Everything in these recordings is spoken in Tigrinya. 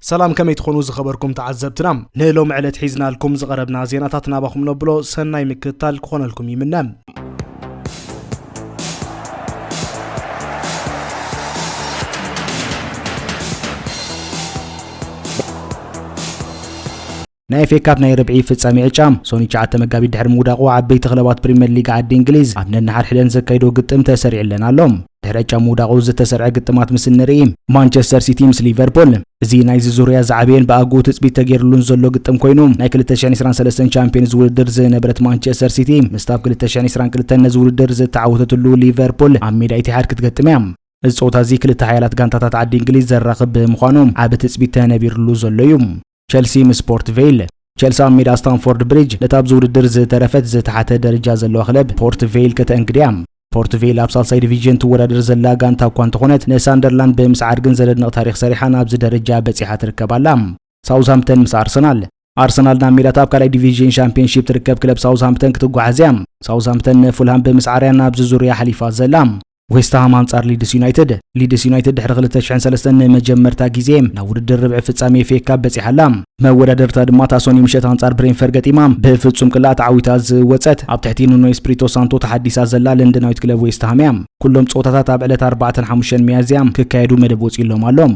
سلام كم يتخونوا زخبركم تعذبتنا نهلو معلت حيزنا لكم زغربنا زيناتاتنا باخم نبلو سناي مكتال كون لكم يمنام نايفي كاب ناي ربعي فصامي عچام سوني 9 مغابي دحر موداقو عبي تخلبات بريمير ليج عاد انجليز ابن نحر حدن زكايدو ግጥም ተሰሪዕለናሎም ድሕረ ጫ ሙዳቆ ዝተሰርዐ ግጥማት ምስ ንሪም ማንቸስተር ሲቲ ምስ ሊቨርፑል እዚ ናይ ዙርያ ዛዕቤን በአጎ ትጽቢት ተገይሩሉን ዘሎ ግጥም ኮይኑ ናይ 2023 ቻምፒየንስ ውድድር ዝነበረት ማንቸስተር ሲቲ ምስታብ 2022 ነዚ ውድድር ዝተዓወተትሉ ሊቨርፑል ኣብ ሜዳ ኢቲሃድ ክትገጥም እያ እጾታ እዚ ክልተ ሓያላት ጋንታታት ዓዲ እንግሊዝ ዘራኽብ ብምዃኖም ዓብ ትጽቢት ተነቢሩሉ ዘሎ እዩ ቸልሲ ምስ ፖርት ቬል ቸልሲ ሜዳ ስታንፎርድ ብሪጅ ለታብ ውድድር ዝተረፈት ዝተሓተ ደረጃ ዘለዎ ክለብ ፖርት ቬል ከተንግዲያ ፖርት ቬል ኣብ ሳልሳይ ዲቪዥን ትወዳደር ዘላ ጋንታ እኳ እንተኾነት ነሳንደርላንድ ብምስዓር ግን ዘለድንቕ ታሪኽ ሰሪሓ ናብ ደረጃ በፂሓ ትርከባላ ሳውዝሃምፕተን ምስ አርሰናል ናብ ሜዳ ታብ ካልኣይ ዲቪዥን ቻምፒየንሺፕ ትርከብ ክለብ ሳውዝሃምፕተን ክትጓዓዝ እያ ሳውዝሃምፕተን ፉልሃም ብምስዓርያ ናብ ዙርያ ሓሊፋ ዘላ ዌስት ሃም አንጻር ሊድስ ዩናይትድ ድሕሪ 2003 መጀመርታ ጊዜ ናብ ውድድር ርብዕ ፍጻሜ ኤፍኤ ካፕ በፂሓላ መወዳደርታ ድማ ታሶኒ ምሸት አንጻር ብሬንፈርድ ገጢማ ብፍጹም ቅላት ዓዊታ ዝወፀት ኣብ ትሕቲ ኑኖ ኤስፒሪቶ ሳንቶ ተሓዲሳ ዘላ ለንደናዊት ክለብ ዌስት ሃም እያ ኩሎም ጾታታት ኣብ ዕለት 4-5 ሚያዝያ ክካየዱ መደብ ወፂሎም ኣሎም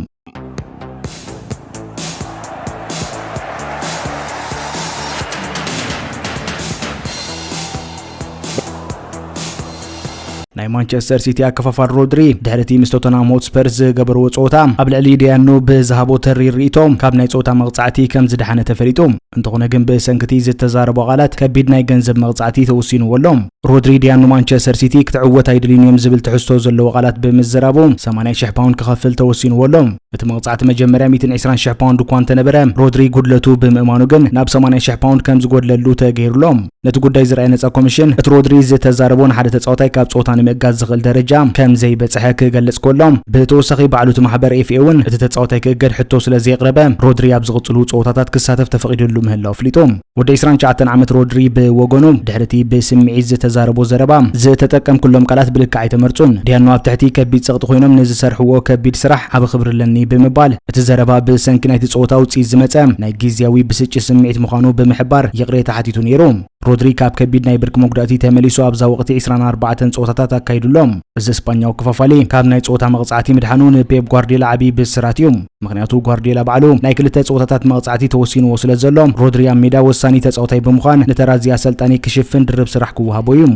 ናይ ማንቸስተር ሲቲ አከፋፋል ሮድሪ ድሕርቲ ምስ ቶተንሃም ሆትስፐርስ ገበርዎ ጾታ ኣብ ልዕሊ ዲያኖ ብዝሃቦ ተሪሪቶም ካብ ናይ ጾታ መቕጻዕቲ ከም ዝድሓነ ተፈሪጡ እንተኾነ ግን ብሰንክቲ ዝተዛረቡ ቃላት ከቢድ ናይ ገንዘብ መቕጻዕቲ ተወሲኑዎሎም ሮድሪ ዲያኖ ማንቸስተር ሲቲ ክትዕወት ኣይድልዮም ዝብል ትሕዝቶ ዘለዎ ቃላት ብምዝራቡ 80,000 ፓውንድ ክኸፍል ተወሲኑዎሎም እቲ መቕጻዕቲ መጀመርያ 120,000 ፓውንድ እኳ እንተነበረ ሮድሪ ጉድለቱ ብምእማኑ ግን ናብ 80,000 ፓውንድ ከም ዝጎድለሉ ተገይሩሎም ነቲ ጉዳይ ዝረኣየ ነፃ ኮሚሽን እቲ ሮድሪ ዝተዛረቦን ሓደ ተጻዋታይ ካብ ጾታ መጋዝ ዝኽእል ደረጃ ከም ዘይበጽሐ ክገልጽ ኮሎም ብተወሳኺ ባዕሉት ማሕበር ኤፍኤውን እቲ ተጻዋታይ ክእገድ ሕቶ ስለዘይቅረበ ሮድሪ ኣብ ዝቕጽሉ ጾታታት ክሳተፍ ተፈቒድሉ ምህላው ፍሊጦም ወዲ 29 ዓመት ሮድሪ ብወገኑ ድሕርቲ ብስምዒት ዝተዛረቦ ዘረባ ዝተጠቀም ኩሎም ቃላት ብልክዕ ኣይተመርጹን ዲያኖ ኣብ ትሕቲ ከቢድ ጽቕጢ ኮይኖም ንዝሰርሕዎ ከቢድ ስራሕ ኣብ ክብርለኒ ብምባል እቲ ዘረባ ብሰንኪ ናይቲ ጾታ ውፅኢት ዝመጸ ናይ ጊዜያዊ ብስጭት ስምዒት ምዃኑ ብምሕባር ይቕሬ ተሓቲቱ ነይሩ ሮድሪ ካብ ከቢድ ናይ ብርክ መጉዳእቲ ተመሊሱ ኣብ ዛ ወቕቲ 24 ጾታታት አካይዱሎም እዚ ስፓኛው ክፋፋሊ ካብ ናይ ጾታ መቕጻዕቲ ምድሓኑ ንፔፕ ጓርዲዮላ ዓቢ ብስራት እዩ ምክንያቱ ጓርዲዮላ ባዕሉ ናይ ክልተ ጾታታት መቕጻዕቲ ተወሲንዎ ስለዘሎም ሮድሪ ኣብ ሜዳ ወሳኒ ተጻዋታይ ብምዃን ነተራዚ ኣሰልጣኒ ክሽፍን ድርብ ስራሕ ክወሃቦ እዩ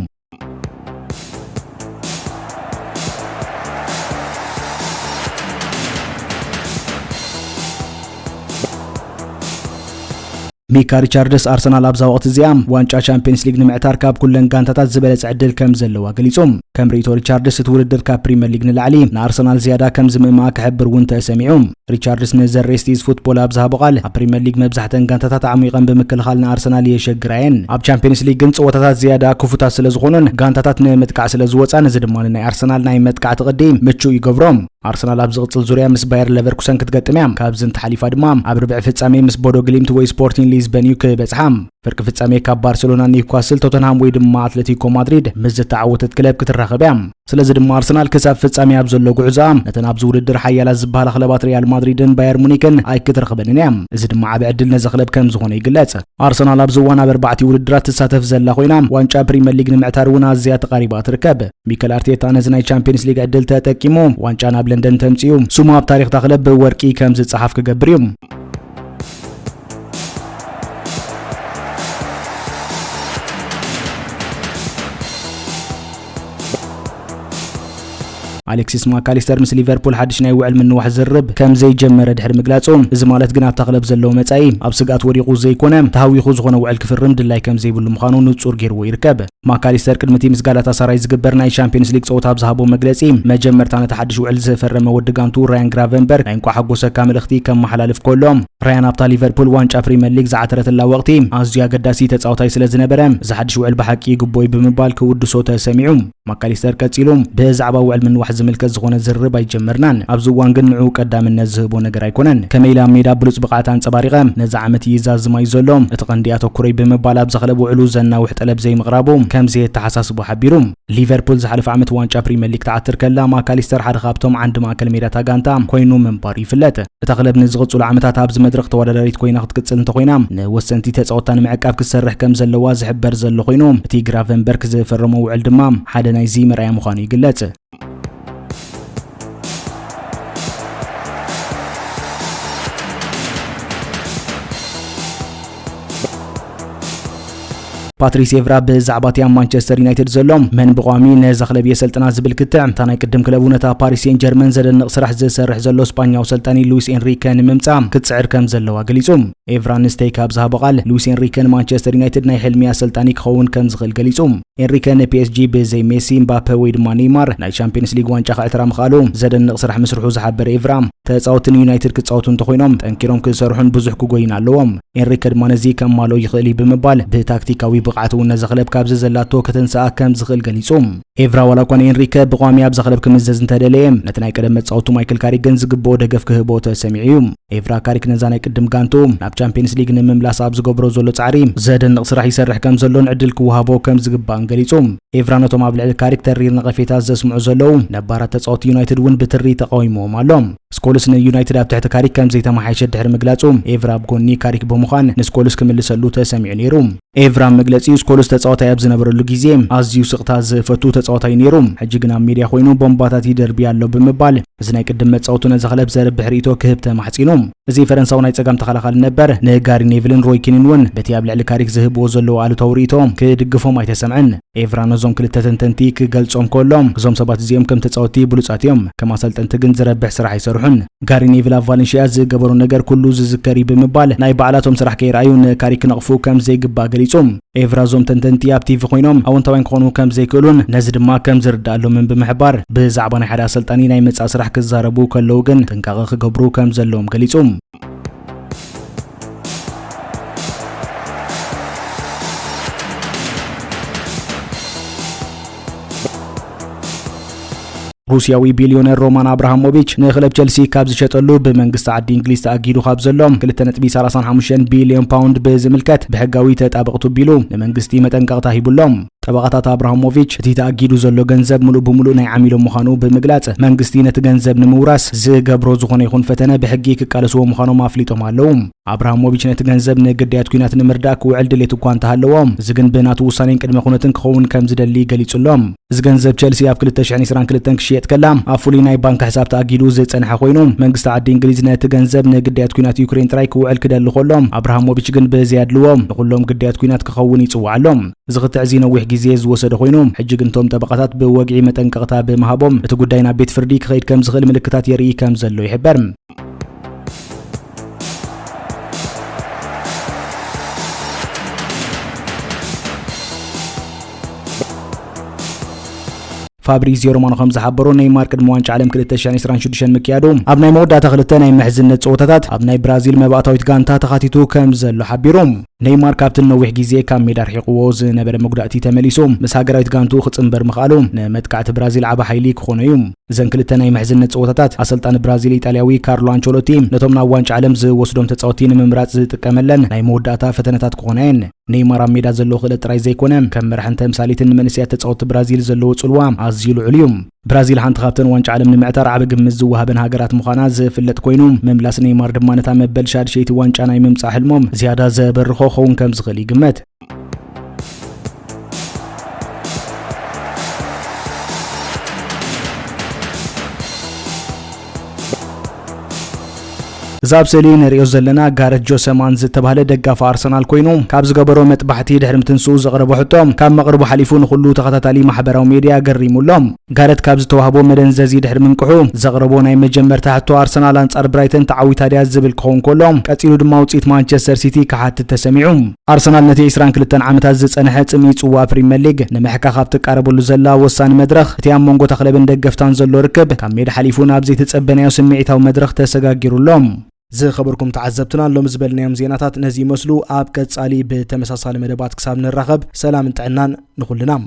ሚካ ሪቻርድስ አርሰናል ኣብዛ ወቅት እዚኦም ዋንጫ ቻምፒየንስ ሊግ ንምዕታር ካብ ኩለን ጋንታታት ዝበለጸ ዕድል ከም ዘለዋ ገሊጾም ከም ሪቶ ሪቻርድስ እቲ ውድድር ካብ ፕሪሚየር ሊግ ንላዕሊ ንአርሰናል ዝያዳ ከም ዝምእማ ክሕብር እውን ተሰሚዑ ሪቻርድስ ንዘሬስቲዝ ፉትቦል ኣብ ዝሃቦ ቃል ኣብ ፕሪሚየር ሊግ መብዛሕተን ጋንታታት ዓሚቐን ብምክልኻል ንአርሰናል የሸግራየን ኣብ ቻምፒየንስ ሊግ ግን ጸወታታት ዝያዳ ክፉታት ስለዝኾኑን ጋንታታት ንምጥቃዕ ስለዝወፃን እዚ ድማ ናይ አርሰናል ናይ መጥቃዕቲ ቅዲ ምቹእ ይገብሮም አርሰናል ኣብ ዝቕጽል ዙርያ ምስ ባየር ሌቨርኩሰን ክትገጥም እያ ካብዝን ተሓሊፋ ድማ ኣብ ርብዕ ፍጻሜ ምስ ቦዶ ግሊምት ወይ ስፖርቲንግ ሊዝበን ክበጽሓም ፍርቂ ፍጻሜ ካብ ባርሴሎና ኒውካስል ቶተንሃም ወይ ድማ አትሌቲኮ ማድሪድ ምስ ዝተዓወተት ክለብ ክትራኸብ እያ ስለዚ ድማ አርሰናል ክሳብ ፍጻሜ ኣብ ዘሎ ጉዕዞ ነተን ኣብ ውድድር ሓያላት ዝበሃላ ክለባት ሪያል ማድሪድን ባየር ሙኒክን ኣይክትረኽበን እያ እዚ ድማ ዓቢ ዕድል ነዚ ክለብ ከም ዝኾነ ይግለጽ አርሰናል ኣብ ዝዋን ኣብ 4 ውድድራት ትሳተፍ ዘላ ኮይና ዋንጫ ፕሪሚየር ሊግ ንምዕታር እውን ኣዝያ ተቃሪባ ትርከብ ሚኬል አርቴታ ነዚ ናይ ቻምፒየንስ ሊግ ዕድል ተጠቂሙ ዋንጫ ናብ ለንደን ተምጽኡ ስሙ ኣብ ታሪኽ ክለብ ወርቂ ከም ዝጽሓፍ ክገብር እዩ አሌክሲስ ማካሊስተር ምስ ሊቨርፑል ሓድሽ ናይ ውዕል ምንዋሕ ዝርብ ከም ዘይጀመረ ድሕሪ ምግላጹ እዚ ማለት ግን ኣብታ ክለብ ዘለዎ መጻኢ ኣብ ስጋት ወዲቑ ዘይኮነ ተሃዊኹ ዝኾነ ውዕል ክፍርም ድላይ ከም ዘይብሉ ምዃኑ ንጹር ገይርዎ ይርከብ ማካሊስተር ቅድሚቲ ምስ ጋላታሳራይ ዝግበር ናይ ቻምፒየንስ ሊግ ጸወታ ኣብ ዝሃቦ መግለጺ መጀመርታ ነቲ ሓድሽ ውዕል ዝፈረመ ወዲ ጋንቱ ራያን ግራቨንበርግ ናይ እንኳ ሓጎሰካ መልእኽቲ ከም መሓላልፍ ከሎም ራያን ኣብታ ሊቨርፑል ዋንጫ ፕሪሚየር ሊግ ዝዓተረትላ ወቕቲ ኣዝዩ ኣገዳሲ ተጻዋታይ ስለዝነበረ እዚ ሓድሽ ውዕል ብሓቂ ግቦይ ብምባል ክውድሶ ተሰሚዑ ማካሊስተር ቀጺሉ ብዛዕባ ውዕል ምንዋሕ ዝምልከት ዝኾነ ዝርብ ኣይጀመርናን ኣብዚ እዋን ግን ንዑ ቀዳምነት ዝህቦ ነገር ኣይኮነን ከመይላ ሜዳ ብሉጽ ብቕዓት አንጸባሪቐ ነዛ ዓመት ይዛዝማይ ዘሎ እቲ ቀንዲ ኣተኩረይ ብምባል ኣብ ዘኽለብ ውዕሉ ዘናውሕ ጠለብ ዘይምቕራቡ ከምዚ ተሓሳስቡ ሓቢሩ ሊቨርፑል ዝሓለፈ ዓመት ዋንጫ ፕሪምየር ሊግ ተዓትር ከላ ማካሊስተር ሓደ ካብቶም ዓንዲ ማእከል ሜዳታ ጋንታ ኮይኑ ምንባር ይፍለጥ እታ ክለብ ንዝቕጽሉ ዓመታት ኣብዚ መድረኽ ተወዳዳሪት ኮይና ክትቅጽል እንተኮይና ንወሰንቲ ተጻወታ ንምዕቃብ ክሰርሕ ከም ዘለዋ ዝሕበር ዘሎ ኮይኑ እቲ ግራቨንበርግ ዝፈረመ ውዕል ድማ ሓደ ናይዚ መርኣያ ምዃኑ ይግለጽ ፓትሪስ ኤቭራ በዛዕባ ማንቸስተር ዩናይትድ ዘሎም መን በቋሚ ነዘኽለብ የሰልጥና ዝብል ክትዕ ታናይ ቅድም ክለቡ ነታ ፓሪስ ሴን ጀርመን ዘደንቕ ስራሕ ዝሰርሕ ዘሎ ስፓኛው ሰልጣኒ ሉዊስ ኤንሪኬ ንምምጻ ክትጽዕር ከም ዘለዋ ገሊጹ ኤቭራ ንስተይ ካብ ዝሃቦ ቃል ሉዊስ ኤንሪኬ ማንቸስተር ዩናይትድ ናይ ሕልሚ አሰልጣኒ ክኸውን ከም ዝኽእል ገሊጹ ኤንሪኬ ንፒኤስጂ ብዘይ ሜሲ ምባፔ ወይ ድማ ኔይማር ናይ ቻምፒየንስ ሊግ ዋንጫ ክዕትራ ምኻሉ ዘደንቕ ስራሕ ምስርሑ ዝሓበረ ኤቭራ ተጻወትን ዩናይትድ ክጻወቱ እንተኮይኖም ጠንኪሮም ክሰርሑን ብዙሕ ክጎይን ኣለዎም ኤንሪኬ ድማ ነዚ ከማሎ ይኽእል ብምባል ብታክቲካዊ ብቕዓት እውን ነዘኽለብ ካብዚ ዘላቶ ከተንሳኣ ከም ዝኽእል ገሊጹ ኤቭራ ዋላ ኮነ ኤንሪኬ ብቋሚ ኣብ ዘኽለብ ክምዘዝ እንተደለየ ነቲ ናይ ቀደም መጻወቱ ማይክል ካሪክ ግን ዝግብኦ ደገፍ ክህቦ ተሰሚዑ እዩ ኤቭራ ካሪክ ነዛ ናይ ቅድም ጋንቱ ናብ ቻምፒየንስ ሊግ ንምምላስ ኣብ ዝገብሮ ዘሎ ጻዕሪ ዘደንቕ ስራሕ ይሰርሕ ከም ዘሎን ዕድል ክወሃቦ ከም ዝግባእን ገሊጹ ኤቭራ ነቶም ኣብ ልዕሊ ካሪክ ተሪር ነቐፌታት ዘስምዑ ዘለዉ ነባራት ተጻወቲ ዩናይትድ እውን ብትሪ ተቃዊሞም ኣሎም ስኮልስ ንዩናይትድ ኣብ ትሕቲ ካሪክ ከም ዘይተማሓየሸ ድሕሪ ምግላጹ ኤቭራ ብጎኒ ካሪክ ብምዃን ንስኮልስ ክምልሰሉ ተሰሚዑ ነይሩ ኤቭራ መግለጺ ስኮልስ ተጻዋታይ ኣብ ዝነበረሉ ግዜ ኣዝዩ ስቕታ ዝፈቱ ተጻዋታይ ነይሩ ሕጂ ግን ኣብ ሚድያ ኮይኑ ቦምባታት ይደርቢ ኣሎ ብምባል እዚ ናይ ቅድም መጻወቱ ነዘኽለብ ዘርብሕ ርእይቶ ክህብ ተማሕጺኑ እዚ ፈረንሳዊ ናይ ጸጋም ተኸላኻሊ ነበር ንጋሪ ኔቭልን ሮይ ኪንን እውን በቲ ኣብ ልዕሊ ካሪክ ዝህብዎ ዘለዎ ኣሉታዊ ርእይቶ ክድግፎም ኣይተሰምዐን ኤቭራ ነዞም ክልተ ተንተንቲ ክገልጾም ከሎም እዞም ሰባት እዚኦም ከም ተጻወቲ ብሉጻት እዮም ከም ኣሰልጠንቲ ግን ዝረብሕ ስራሕ ይሰርሑን ጋሪ ኔቭል ኣብ ቫሌንሺያ ዝገበሩ ነገር ኩሉ ዝዝከሪ ብምባል ናይ ባዕላቶም ስራሕ ከይረኣዩ ንካሪክ ነቕፉ ከም ዘይግባእ ገሊጹ ኤቭራ ዞም ተንተንቲ ኣብ ቲቪ ኮይኖም ኣወንታዊን ክኾኑ ከም ዘይክእሉን ነዚ ድማ ከም ዝርዳኣሎምን ብምሕባር ብዛዕባ ናይ ሓደ ኣሰልጣኒ ናይ መጻእ ስራሕ ክዛረቡ ከለዉ ግን ጥንቃቐ ክገብሩ ከም ዘለዎም ገሊጹ ሩሲያዊ ቢሊዮነር ሮማን አብራሃሞቪች ንክለብ ቸልሲ ካብ ዝሸጠሉ ብመንግስቲ ዓዲ እንግሊዝ ተኣጊዱ ካብ ዘሎም 2.35 ቢልዮን ፓውንድ ብዝምልከት ብሕጋዊ ተጣበቕቱ ቢሉ ንመንግስቲ መጠንቀቕታ ሂቡሎም ጠበቃታት አብራሃሞቪች እቲ ተኣጊዱ ዘሎ ገንዘብ ሙሉእ ብሙሉእ ናይ ዓሚሎም ምዃኑ ብምግላጽ መንግስቲ ነቲ ገንዘብ ንምውራስ ዝገብሮ ዝኾነ ይኹን ፈተነ ብሕጊ ክቃለስዎ ምዃኖም ኣፍሊጦም ኣለዉ አብራሃሞቪች ነቲ ገንዘብ ንግዳያት ኩናት ንምርዳእ ክውዕል ድሌት እኳ እንተሃለዎም እዚ ግን ብናቱ ውሳኔን ቅድመ ኩነትን ክኸውን ከም ዝደሊ ገሊጹሎም እዚ ገንዘብ ቸልሲ ኣብ 2022 ክሽየጥ ከላ ኣብ ፍሉይ ናይ ባንክ ሕሳብ ተኣጊዱ ዝጸንሐ ኮይኑ መንግስቲ ዓዲ እንግሊዝ ነቲ ገንዘብ ንግዳያት ኩናት ዩክሬን ጥራይ ክውዕል ክደሊ ከሎም አብራሃሞቪች ግን ብዝያድልዎም ንኹሎም ግዳያት ኩናት ክኸውን ይጽዋዓሎም እዚ ክትዕ ነዊሕ ግዜ ዝወሰደ ኮይኑ ሕጂ ግን ቶም ጠበቃታት ብወግዒ መጠንቀቕታ ብምሃቦም እቲ ጉዳይ ናብ ቤት ፍርዲ ክኸይድ ከም ዝኽእል ምልክታት የርኢ ከም ዘሎ ይሕበር ፋብሪዚዮ ሮማኖ ከም ዝሓበሮ ኔይማር ቅድሚ ዋንጫ ዓለም 2026 ምክያዱ ኣብ ናይ መወዳእታ ክልተ ናይ ምሕዝነት ጸወታታት ኣብ ናይ ብራዚል መባእታዊት ጋንታ ተኻቲቱ ከም ዘሎ ሓቢሮም ኔይማር ካብትን ነዊሕ ግዜ ካብ ሜዳ ርሒቕዎ ዝነበረ መጉዳእቲ ተመሊሱ ምስ ሃገራዊት ጋንቱ ክጽንበር ምኽኣሉ ንመጥቃዕቲ ብራዚል ዓባ ሓይሊ ክኾነ እዩ እዘን ክልተ ናይ ምሕዝነት ጸወታታት ኣሰልጣኒ ብራዚል ኢጣልያዊ ካርሎ አንቸሎቲ ነቶም ናብ ዋንጫ ዓለም ዝወስዶም ተጻወቲ ንምምራጽ ዝጥቀመለን ናይ መወዳእታ ፈተነታት ክኾነን ኔይማር ኣብ ሜዳ ዘሎ ክእለት ጥራይ ዘይኮነ ከም መርሕን ተምሳሊትን መንእስያት ተጻወቲ ብራዚል ዘለዎ ጽልዋ ኣዝዩ ልዑል እዩ ብራዚል ሓንቲ ካብተን ዋንጫ ዓለም ንምዕታር ዓቢ ግምት ዝወሃበን ሃገራት ምዃና ዝፍለጥ ኮይኑ ምምላስ ኔይማር ድማ ነታ መበል ሻድሸይቲ ዋንጫ ናይ ምምጻእ ሕልሞም ዝያዳ ዘበርኾ ኸውን ከም ዝኽእል ይግመት ዛብ ሰሊ ንሪኦ ዘለና ጋረት ጆሰማን ዝተባሃለ ደጋፊ አርሰናል ኮይኑ ካብ ዝገበሮ መጥባሕቲ ድሕሪ ምትንሱ ዘቕረቦ ሕቶም ካብ መቕረቡ ሓሊፉ ንኹሉ ተኸታታሊ ማሕበራዊ ሚድያ ገሪሙሎም ጋረት ካብ ዝተዋህቦ መደንዘዚ ድሕሪ ምንቅሑ ዘቕረቦ ናይ መጀመርታ ሕቶ አርሰናል አንጻር ብራይተን ተዓዊታ ድያ ዝብል ክኸውን ከሎም ቀፂሉ ድማ ውፅኢት ማንቸስተር ሲቲ ክሓትት ተሰሚዑ አርሰናል ነቲ 22 ዓመታት ዝጸንሐ ጽምኢ ጽዋ ፕሪምየር ሊግ ንምሕቃቕ ካብ ትቃረበሉ ዘላ ወሳኒ መድረኽ እቲ ኣብ መንጎ ክለብን ደገፍታን ዘሎ ርክብ ካብ ሜዳ ሓሊፉ ናብ ዘይተጸበናዮ ስምዒታዊ መድረኽ ተሰጋጊሩሎም ዝኸበርኩም ተዓዘብትና ሎም ዝበልናዮም ዜናታት ነዚ ይመስሉ ኣብ ቀጻሊ ብተመሳሳሊ መደባት ክሳብ ንራኸብ ሰላም ጥዕናን ንኹልናም